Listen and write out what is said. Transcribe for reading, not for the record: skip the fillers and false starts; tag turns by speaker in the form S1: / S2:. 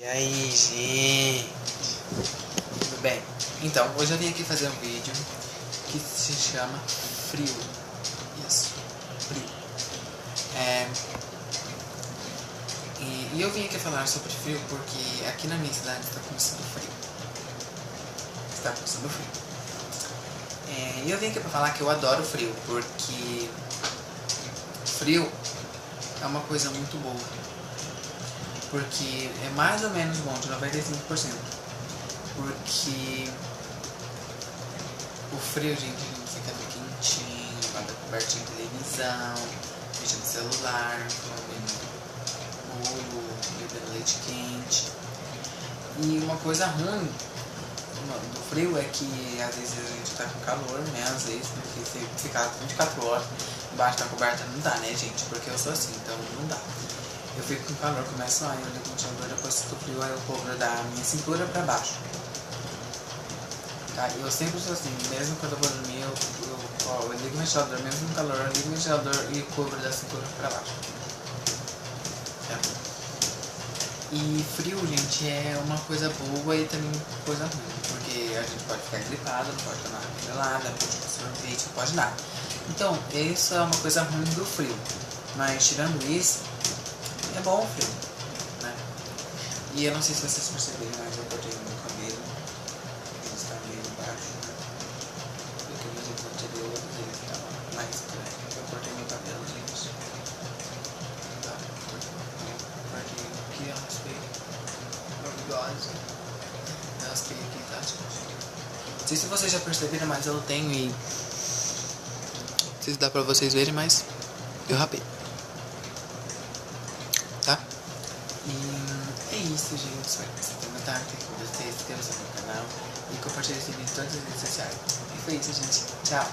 S1: E aí, gente? Tudo bem? Então, hoje eu vim aqui fazer um vídeo que se chama Frio. Isso, frio. E eu vim aqui falar sobre frio porque aqui na minha cidade está começando frio. Está começando frio. E eu vim aqui pra falar que eu adoro frio, porque frio é uma coisa muito boa. Porque é mais ou menos bom, de 95%. Porque o frio, gente, a gente fica no quentinho, embaixo da cobertinha de televisão, mexendo no celular, comendo bolo, bebendo leite quente. E uma coisa ruim do frio é que às vezes a gente tá com calor, né? Às vezes, porque se ficar 24 horas embaixo da coberta não dá, né, gente? Porque eu sou assim, então não dá. Eu fico com calor, começo a ir no ventilador, depois que o frio aí eu cobro da minha cintura pra baixo. Tá? Eu sempre sou assim, mesmo quando eu vou dormir, eu ligo o ventilador, mesmo no calor, eu ligo o ventilador e cobro da cintura pra baixo. Tá? E frio, gente, é uma coisa boa e também coisa ruim, porque a gente pode ficar gripado, não pode tomar gelada, não pode tomar sorvete, não pode nada. Então, isso é uma coisa ruim do frio. Mas tirando isso, é bom o frio, né? E eu não sei se vocês perceberam, mas eu cortei o meu cabelo. Ele está meio baixo, né? Porque eu usei o anterior, ele estava mais grande. Eu cortei meu cabelo, gente. Tá? Cortei aqui, eu raspei meu bigode. Eu raspei aqui, tá, gente? Não sei se vocês já perceberam, mas eu tenho e... Não sei se dá pra vocês verem, mas eu rapei. Tá? E é isso, gente. Espero que vocês tenham gostado. Se inscreva no canal e compartilhe esse vídeo em todas as redes sociais. E foi isso, gente. Tchau!